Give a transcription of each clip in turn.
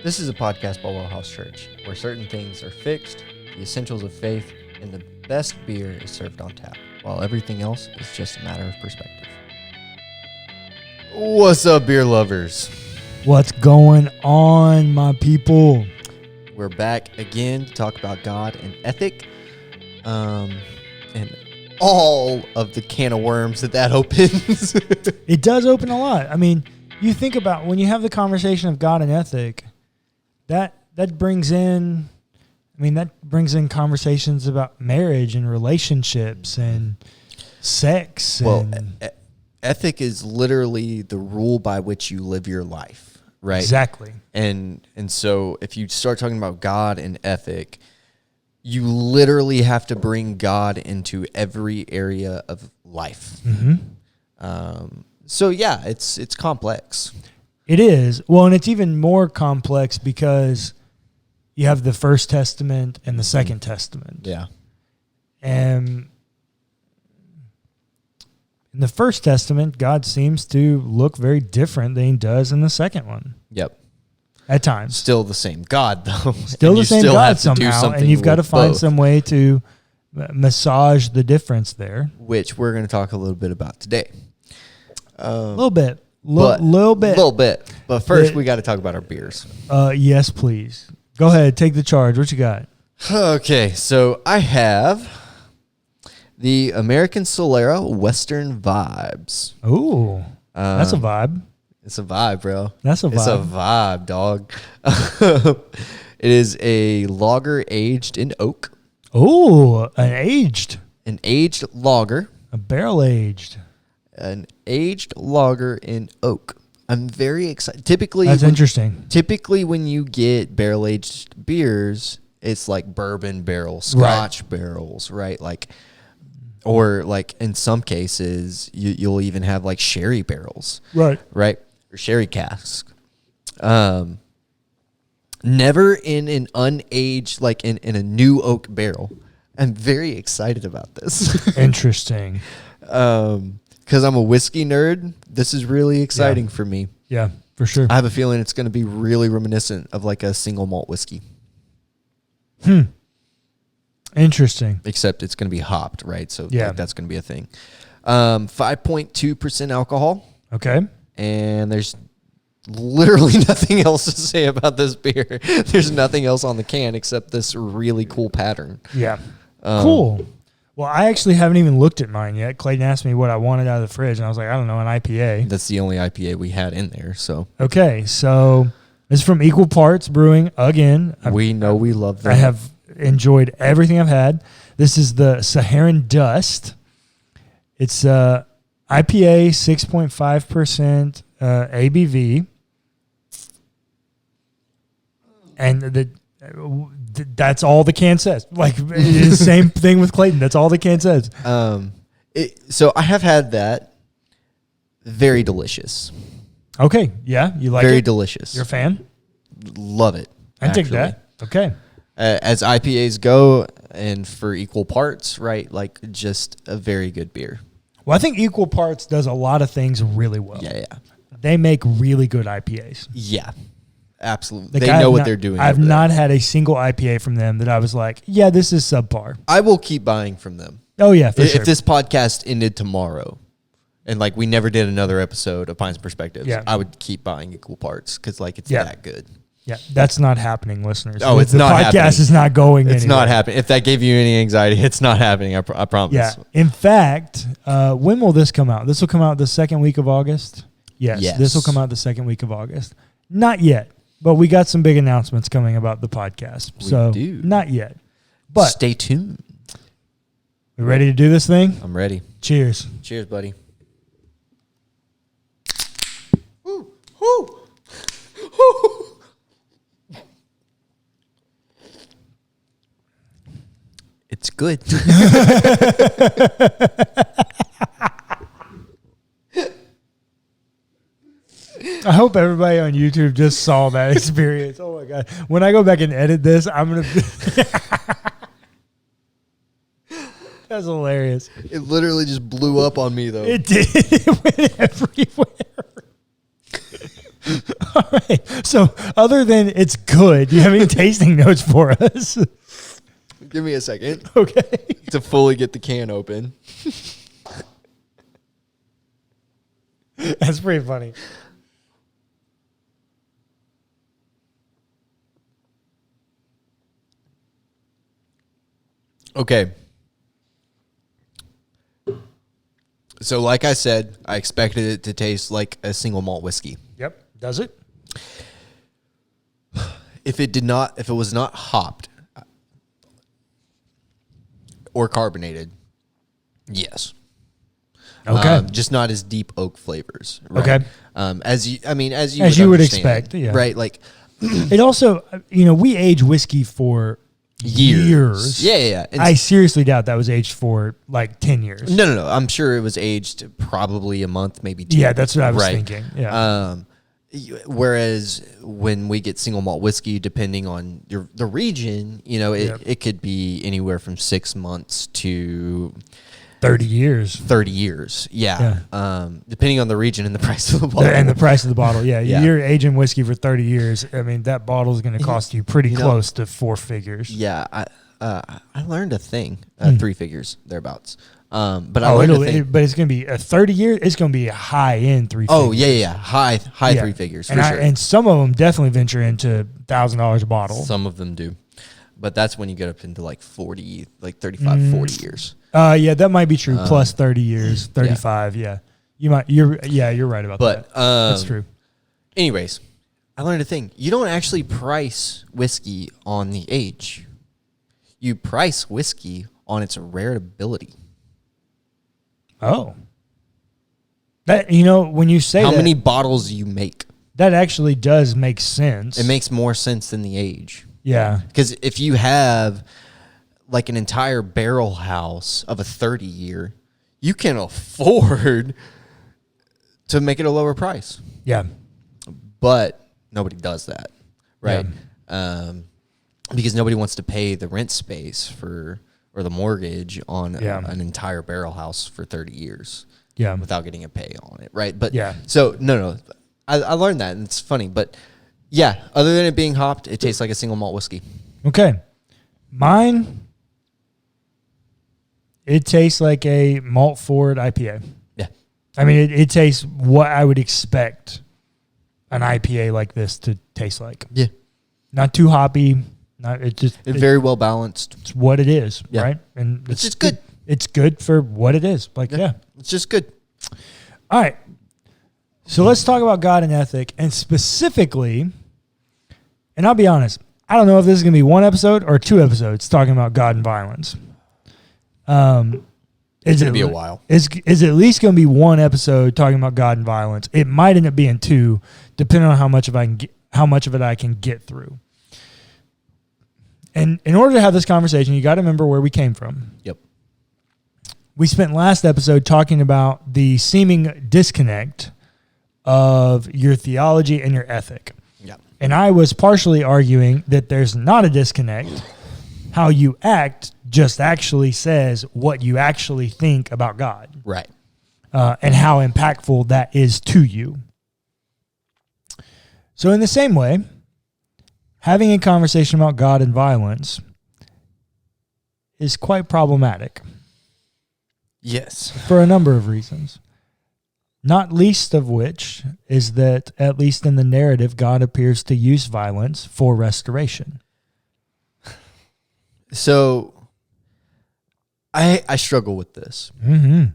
This is a podcast by WellHouse Church, where certain things are fixed, the essentials of faith, and the best beer is served on tap, while everything else is just a matter of perspective. What's up, beer lovers? What's going on, my people? We're back again to talk about God and ethic, and all of the can of worms that opens. It does open a lot. I mean, you think about when you have the conversation of God and ethic, that brings in, conversations about marriage and relationships and sex. Well, ethic is literally the rule by which you live your life, right? Exactly. And so if you start talking about God and ethic, you literally have to bring God into every area of life. Mm-hmm. So yeah, it's complex. It is. Well, and it's even more complex because you have the First Testament and the Second Testament. Yeah. And in the First Testament, God seems to look very different than he does in the second one. Yep. At times. Still the same God, though. Still the same God somehow, and you've got to find some way to massage the difference there. Which we're going to talk a little bit about today. A little bit. Little bit. But first, we got to talk about our beers. Yes, please. Go ahead. Take the charge. What you got? Okay, so I have the American Solera Western Vibes. Ooh, that's a vibe. It's a vibe, bro. That's a vibe. It's a vibe, dog. It is a lager aged in oak. Ooh, an aged lager. A barrel aged. An aged lager in oak. I'm very excited. That's interesting. Typically, when you get barrel aged beers, it's like bourbon barrels, Scotch barrels, right? Or in some cases, you'll even have like sherry barrels, right? Or sherry casks. Never in an unaged, like in a new oak barrel. I'm very excited about this. Interesting. Because I'm a whiskey nerd, this is really exciting for me. Yeah, for sure. I have a feeling it's going to be really reminiscent of like a single malt whiskey. Interesting. Except it's going to be hopped, right? So that's going to be a thing. 5.2% alcohol. Okay. And there's literally nothing else to say about this beer. There's nothing else on the can except this really cool pattern. Yeah. Cool. Well, I actually haven't even looked at mine yet. Clayton asked me what I wanted out of the fridge, and I was like, I don't know, an IPA. That's the only IPA we had in there. So okay, so this is from Equal Parts Brewing again. We love them. I have enjoyed everything I've had. This is the Saharan Dust. It's IPA, 6.5% ABV, and that's all the can says. Like, it's the same thing with Clayton. That's all the can says. So I have had that. Very delicious. Okay, yeah, you like it? Very delicious. You're a fan? Love it. I take that. Okay. As IPAs go, and for Equal Parts, right? Like, just a very good beer. Well, I think Equal Parts does a lot of things really well. Yeah. They make really good IPAs. Yeah. Absolutely. They know what they're doing. I've not had a single IPA from them that I was like, yeah, this is subpar. I will keep buying from them. Oh, yeah, for sure. If this podcast ended tomorrow and like we never did another episode of Pints Perspectives, I would keep buying Equal Parts because like it's that good. Yeah, that's not happening, listeners. Oh, it's not happening. The podcast is not going anywhere. It's not happening. If that gave you any anxiety, it's not happening. I promise. Yeah. In fact, when will this come out? This will come out the second week of August? Yes. This will come out the second week of August. Not yet. But we got some big announcements coming about the podcast. We do. Not yet. But stay tuned. We ready to do this thing? I'm ready. Cheers. Cheers, buddy. Woo. Woo. Woo. It's good. I hope everybody on YouTube just saw that experience. Oh, my God. When I go back and edit this, I'm going to... That's hilarious. It literally just blew up on me, though. It did. It went everywhere. All right. So other than it's good, do you have any tasting notes for us? Give me a second. Okay. To fully get the can open. That's pretty funny. Okay. So like I said, I expected it to taste like a single malt whiskey. Yep. Does it? If it was not hopped or carbonated, yes. Okay. Just not as deep oak flavors. Right? Okay. As you would understand, expect, yeah. Right. Like it also, we age whiskey for years. Yeah. And I seriously doubt that was aged for like 10 years. No. I'm sure it was aged probably a month, maybe 2. Yeah, that's what I was thinking. Yeah. Whereas when we get single malt whiskey, depending on the region, it could be anywhere from 6 months to 30 years. 30 years. Yeah. Depending on the region and the price of the bottle. And the price of the bottle. Yeah. Yeah. You're aging whiskey for 30 years. I mean, that bottle is going to cost you pretty close to 4 figures. Yeah. I learned a thing, 3 figures, thereabouts. But I learned a thing. But it's going to be a 30 year. It's going to be a high end 3 figures. Oh, yeah. High 3 figures. For sure. And some of them definitely venture into $1,000 a bottle. Some of them do. But that's when you get up into like 40, like 35, 40 years. Yeah, that might be true. Plus 30 years, 35. Yeah. You're right about that. That's true. Anyways, I learned a thing. You don't actually price whiskey on the age. You price whiskey on its rareability. Oh. That, when you say how that, many bottles you make. That actually does make sense. It makes more sense than the age. Yeah. Because if you have like an entire barrel house of a 30-year, you can afford to make it a lower price. Yeah. But nobody does that, right? Yeah. Because nobody wants to pay the rent space or the mortgage on an entire barrel house for 30 years without getting a pay on it, right? But so, no. I learned that, and it's funny. But, yeah, other than it being hopped, it tastes like a single malt whiskey. Okay. Mine, it tastes like a malt forward IPA. Yeah. I mean, it tastes what I would expect an IPA like this to taste like. Yeah. Not too hoppy. It's very well balanced. It's what it is, right? And it's just good. It's good for what it is. Like, it's just good. All right. So let's talk about God and ethic, and specifically, and I'll be honest, I don't know if this is going to be 1 episode or 2 episodes talking about God and violence. It's going to be a while. Is at least going to be 1 episode talking about God and violence. It might end up being 2, depending on how much of it I can get through. And in order to have this conversation, you got to remember where we came from. Yep. We spent last episode talking about the seeming disconnect of your theology and your ethic. Yeah. And I was partially arguing that there's not a disconnect. How you act just actually says what you actually think about God. Right. And how impactful that is to you. So in the same way, having a conversation about God and violence is quite problematic. Yes. For a number of reasons. Not least of which is that, at least in the narrative, God appears to use violence for restoration. So, I struggle with this. Mm-hmm.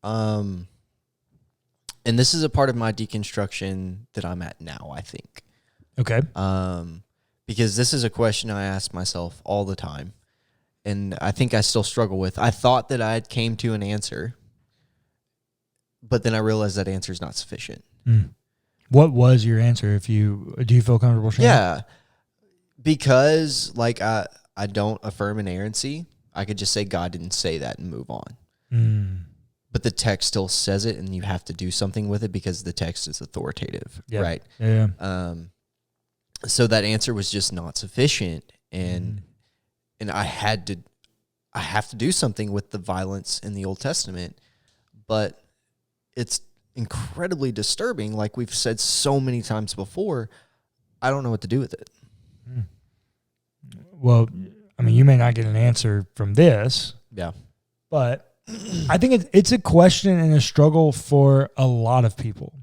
And this is a part of my deconstruction that I'm at now, I think. Okay. Because this is a question I ask myself all the time. And I think I still struggle with. I thought that I had came to an answer, but then I realized that answer is not sufficient. Mm. What was your answer? Do you feel comfortable sharing? Yeah, because I don't affirm inerrancy. I could just say God didn't say that and move on. Mm. But the text still says it, and you have to do something with it because the text is authoritative, right? Yeah. So that answer was just not sufficient, and I have to do something with the violence in the Old Testament, but it's incredibly disturbing. Like we've said so many times before, I don't know what to do with it. Well, I mean, you may not get an answer from this. Yeah. But I think it's a question and a struggle for a lot of people.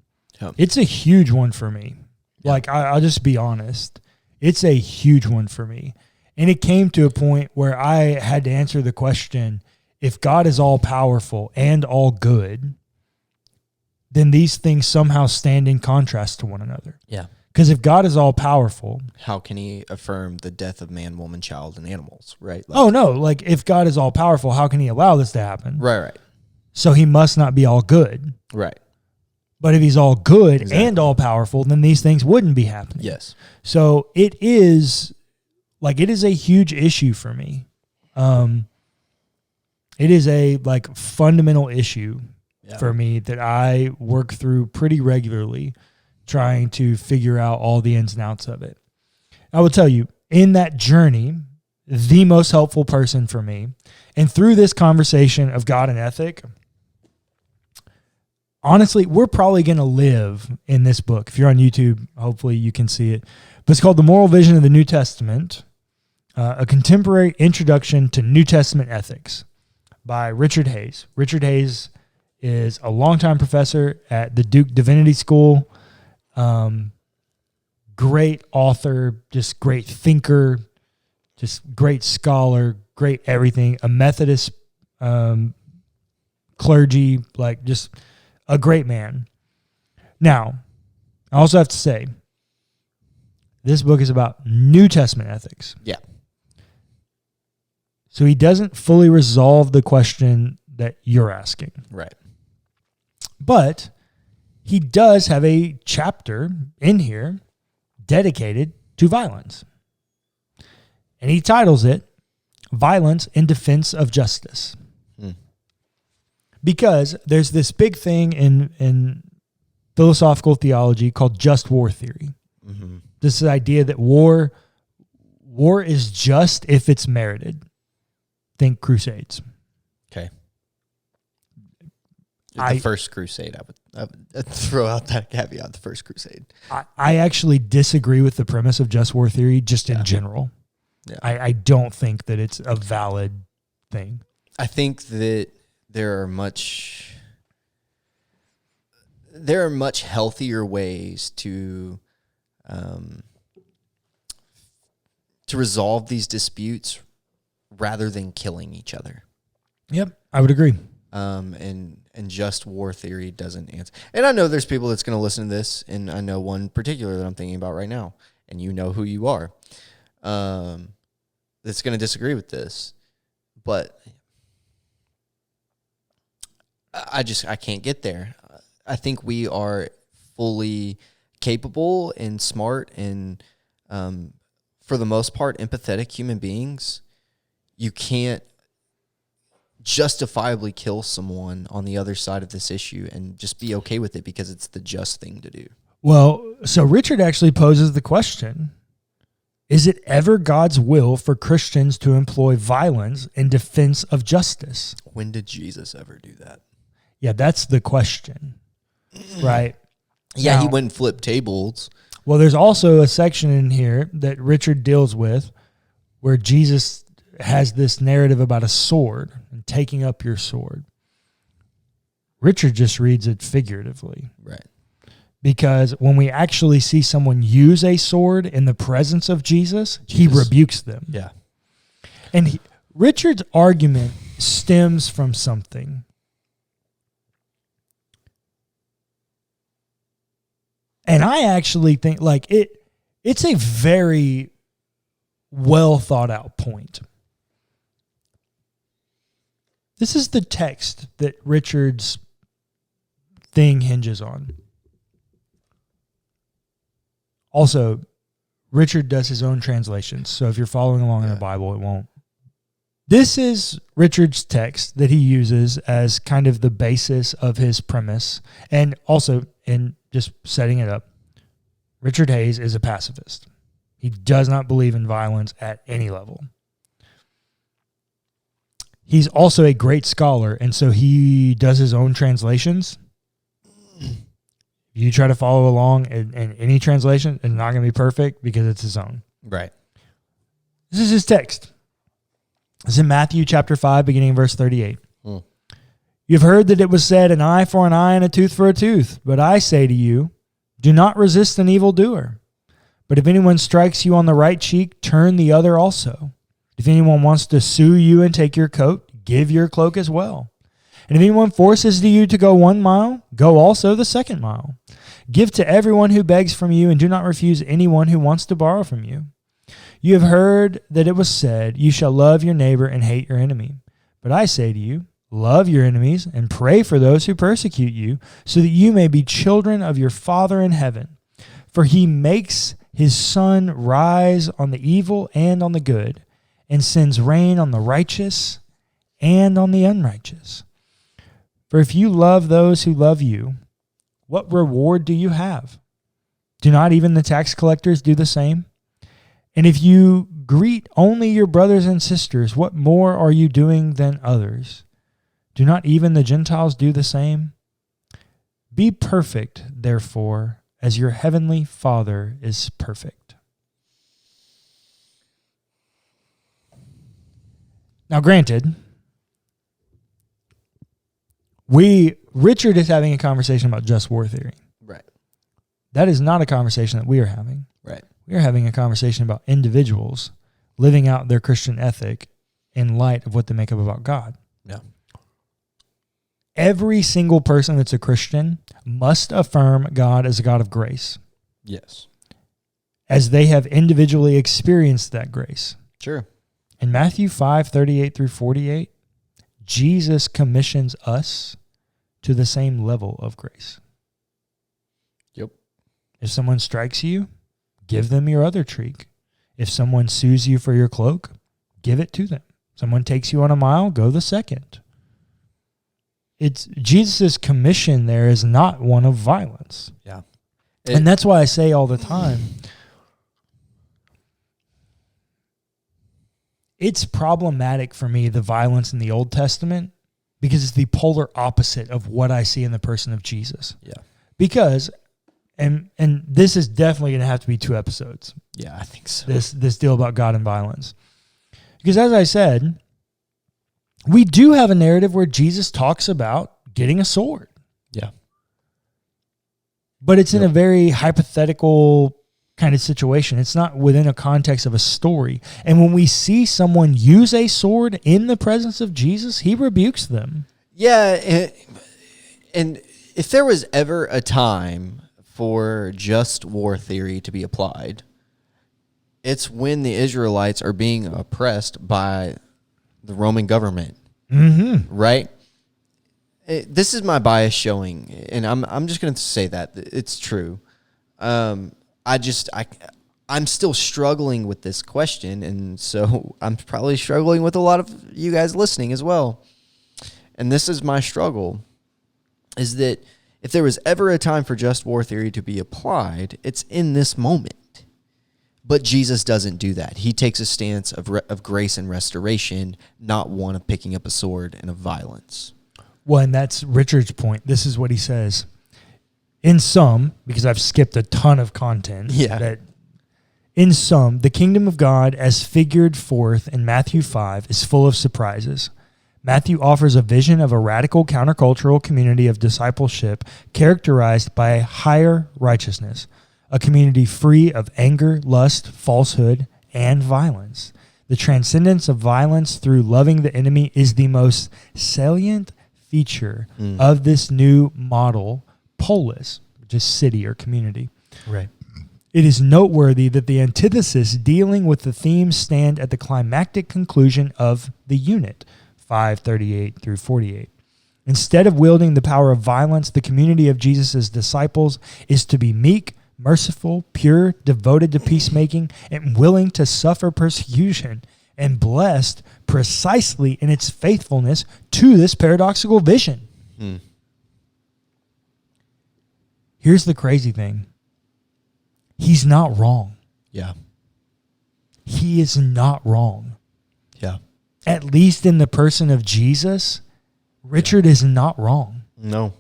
Yeah. It's a huge one for me. Yeah. Like, I'll just be honest. It's a huge one for me. And it came to a point where I had to answer the question, if God is all powerful and all good, then these things somehow stand in contrast to one another. Yeah. Because if God is all powerful, how can he affirm the death of man, woman, child, and animals, right? Like, like if God is all powerful, how can he allow this to happen? Right. So he must not be all good. Right. But if he's all good and all powerful, then these things wouldn't be happening. Yes. So it is a huge issue for me. It is a fundamental issue for me that I work through pretty regularly, trying to figure out all the ins and outs of it. I will tell you, in that journey, the most helpful person for me, and through this conversation of God and ethic, honestly, we're probably going to live in this book. If you're on YouTube, hopefully you can see it. But it's called The Moral Vision of the New Testament, A Contemporary Introduction to New Testament Ethics by Richard Hayes. Richard Hayes is a longtime professor at the Duke Divinity School. Great author, just great thinker, just great scholar, great everything. A Methodist clergy, just a great man. Now, I also have to say, this book is about New Testament ethics. Yeah. So he doesn't fully resolve the question that you're asking. Right. But he does have a chapter in here dedicated to violence. And he titles it Violence in Defense of Justice. Because there's this big thing in philosophical theology called just war theory. Mm-hmm. This idea that war is just if it's merited. Think Crusades. Okay. The first crusade, I would throw out that caveat, the first crusade. I actually disagree with the premise of just war theory just in general. Yeah. I don't think that it's a valid thing. I think that there are much healthier ways to resolve these disputes rather than killing each other. Yep, I would agree. And just war theory doesn't answer. And I know there's people that's going to listen to this, and I know one particular that I'm thinking about right now, and you know who you are, that's going to disagree with this. But I can't get there. I think we are fully capable and smart and, for the most part, empathetic human beings. You can't justifiably kill someone on the other side of this issue and just be okay with it because it's the just thing to do. Well, so Richard actually poses the question, is it ever God's will for Christians to employ violence in defense of justice? When did Jesus ever do that? Yeah, that's the question, right? Yeah, he wouldn't flip tables. Well, there's also a section in here that Richard deals with where Jesus has this narrative about a sword and taking up your sword. Richard just reads it figuratively. Right. Because when we actually see someone use a sword in the presence of Jesus, he rebukes them. Yeah. And Richard's argument stems from something. And I actually think it's a very well thought out point. This is the text that Richard's thing hinges on. Also, Richard does his own translations, so if you're following along in the Bible, it won't. This is Richard's text that he uses as kind of the basis of his premise, and also in just setting it up, Richard Hayes is a pacifist. He does not believe in violence at any level. He's also a great scholar, and so he does his own translations. If You try to follow along in any translation, it's not going to be perfect because it's his own. Right. This is his text. It's in Matthew chapter 5, beginning in verse 38. You've heard that it was said, an eye for an eye and a tooth for a tooth. But I say to you, do not resist an evildoer. But if anyone strikes you on the right cheek, turn the other also. If anyone wants to sue you and take your coat, give your cloak as well. And if anyone forces you to go 1 mile, go also the 2nd mile. Give to everyone who begs from you, and do not refuse anyone who wants to borrow from you. You have heard that it was said, you shall love your neighbor and hate your enemy. But I say to you, love your enemies and pray for those who persecute you, so that you may be children of your Father in heaven. For he makes his sun rise on the evil and on the good, and sends rain on the righteous and on the unrighteous. For if you love those who love you, what reward do you have? Do not even the tax collectors do the same? And if you greet only your brothers and sisters, what more are you doing than others? Do not even the Gentiles do the same? Be perfect, therefore, as your heavenly Father is perfect. Now, granted, Richard is having a conversation about just war theory. Right. That is not a conversation that we are having. Right. We are having a conversation about individuals living out their Christian ethic in light of what they make up about God. Yeah. Every single person that's a Christian must affirm God as a God of grace. Yes. As they have individually experienced that grace. Sure. In Matthew 5:38 through 48, Jesus commissions us to the same level of grace. Yep. If someone strikes you, give them your other cheek. If someone sues you for your cloak, give it to them. Someone takes you on a mile, go the second. It's Jesus' commission there is not one of violence. Yeah. And that's why I say all the time, it's problematic for me, the violence in the Old Testament, because it's the polar opposite of what I see in the person of Jesus. Yeah. Because, and this is definitely going to have to be 2 episodes. Yeah, I think so. This deal about God and violence. Because as I said, we do have a narrative where Jesus talks about getting a sword. Yeah. But it's in a very hypothetical kind of situation. It's not within a context of a story. And when we see someone use a sword in the presence of Jesus, he rebukes them. Yeah, and if there was ever a time for just war theory to be applied, it's when the Israelites are being oppressed by the Roman government, right? This is my bias showing, and I'm just going to say that it's true. I'm still struggling with this question, and so I'm probably struggling with a lot of you guys listening as well. And this is my struggle, is that if there was ever a time for just war theory to be applied, it's in this moment. But Jesus doesn't do that. He takes a stance of grace and restoration, not one of picking up a sword and of violence. Well, and that's Richard's point. This is what he says. In sum, because I've skipped a ton of content, that in sum, the kingdom of God as figured forth in Matthew 5 is full of surprises. Matthew offers a vision of a radical countercultural community of discipleship characterized by a higher righteousness, a community free of anger, lust, falsehood, and violence. The transcendence of violence through loving the enemy is the most salient feature of this new model, polis, which is city or community. Right. It is noteworthy that the antithesis dealing with the themes stand at the climactic conclusion of the unit, 5:38 through 48. Instead of wielding the power of violence, the community of Jesus' disciples is to be meek, merciful, pure, devoted to peacemaking, and willing to suffer persecution, and blessed precisely in its faithfulness to this paradoxical vision. Here's the crazy thing. He's not wrong. Yeah. He is not wrong. Yeah. At least in the person of Jesus, Richard is not wrong. No.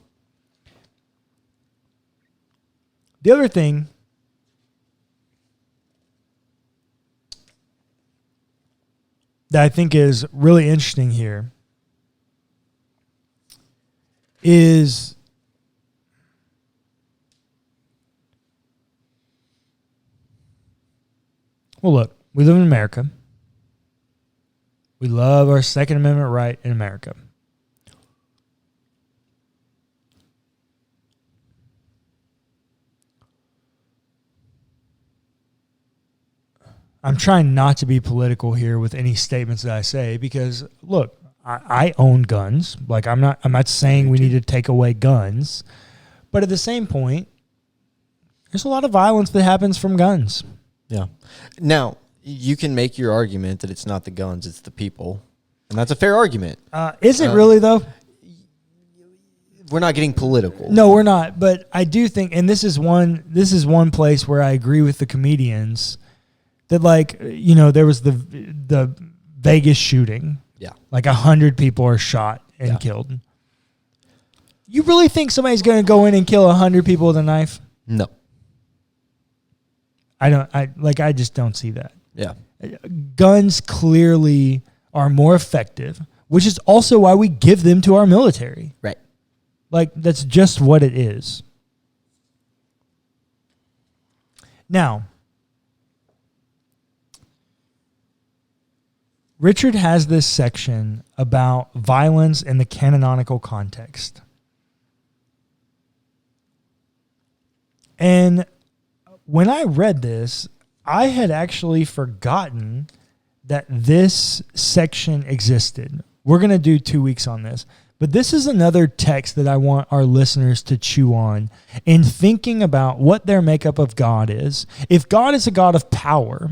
The other thing that I think is really interesting here is well, look, we live in America. We love our Second Amendment right in America. I'm trying not to be political here with any statements that I say because, look, I own guns. Like, I'm not saying we need to take away guns. But at the same point, there's a lot of violence that happens from guns. Yeah. Now, you can make your argument that it's not the guns, it's the people. And that's a fair argument. Is it really, though? We're not getting political. No, we're not. But I do think, and this is one place where I agree with the comedians, that, like, you know, there was the Vegas shooting. Yeah. Like 100 people are shot and killed. You really think somebody's going to go in and kill 100 people with a knife? No. I just don't see that. Yeah. Guns clearly are more effective, which is also why we give them to our military. Right. Like, that's just what it is. Now, Richard has this section about violence in the canonical context. And when I read this, I had actually forgotten that this section existed. We're going to do 2 weeks on this. But this is another text that I want our listeners to chew on in thinking about what their makeup of God is. If God is a God of power,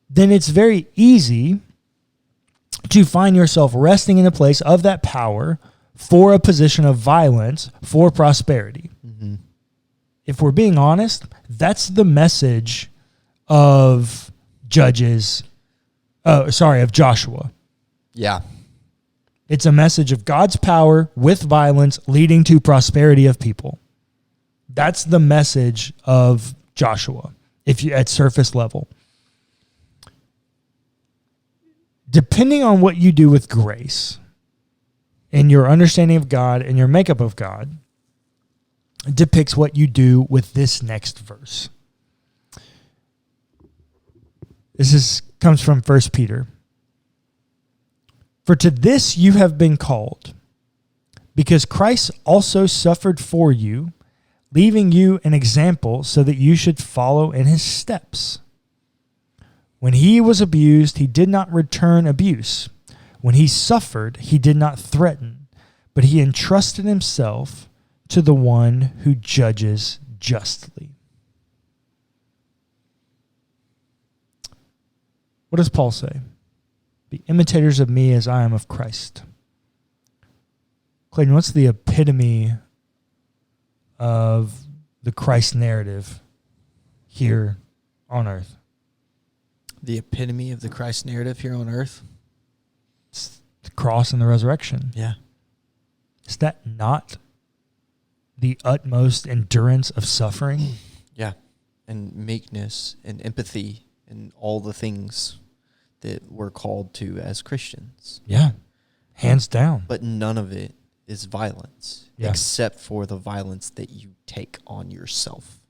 then it's very easy to find yourself resting in a place of that power for a position of violence for prosperity. Mm-hmm. If we're being honest, that's the message of of Joshua. Yeah. It's a message of God's power with violence leading to prosperity of people. That's the message of Joshua, if you at surface level. Depending on what you do with grace and your understanding of God and your makeup of God, depicts what you do with this next verse. This comes from 1 Peter. For to this you have been called, because Christ also suffered for you, leaving you an example so that you should follow in his steps. When he was abused, he did not return abuse. When he suffered, he did not threaten, but he entrusted himself to the one who judges justly. What does Paul say? Be imitators of me as I am of Christ. Clayton, what's the epitome of the Christ narrative here on earth? The epitome of the Christ narrative here on earth? It's the cross and the resurrection. Yeah. Is that not the utmost endurance of suffering? Yeah. And meekness and empathy and all the things that we're called to as Christians. Yeah. Hands down. But none of it is violence, except for the violence that you take on yourself.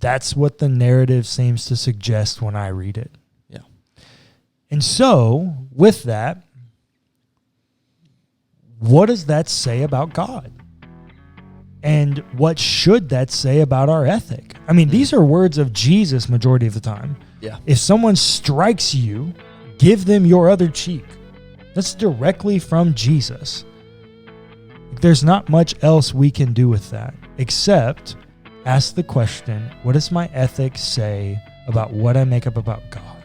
That's what the narrative seems to suggest when I read it. Yeah. And so, with that, what does that say about God? And what should that say about our ethic? I mean, these are words of Jesus majority of the time. Yeah. If someone strikes you, give them your other cheek. That's directly from Jesus. There's not much else we can do with that except ask the question, what does my ethic say about what I make up about God?